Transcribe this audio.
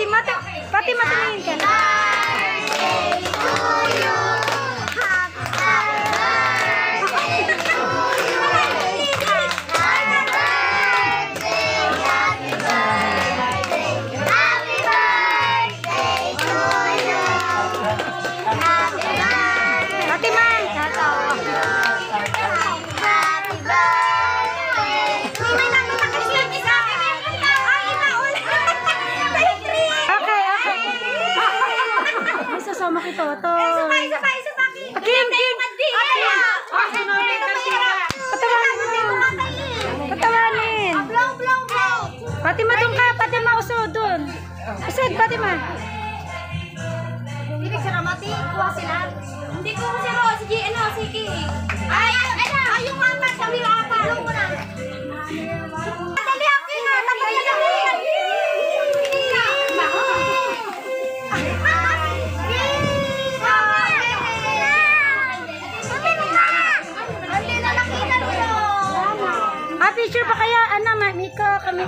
Pati matingin ka. Sama kita to. Isa pa. Kim. Patawanin. Blow. Fatima doon ka, Fatima usod doon. Usod, Fatima. Hindi sa ramati, kuha sila. Hindi ko si Rose, sige. Ay, yung apat, kami yung apat. Blow mo na. Dali ako na, Picture pa kaya, Mika, kami.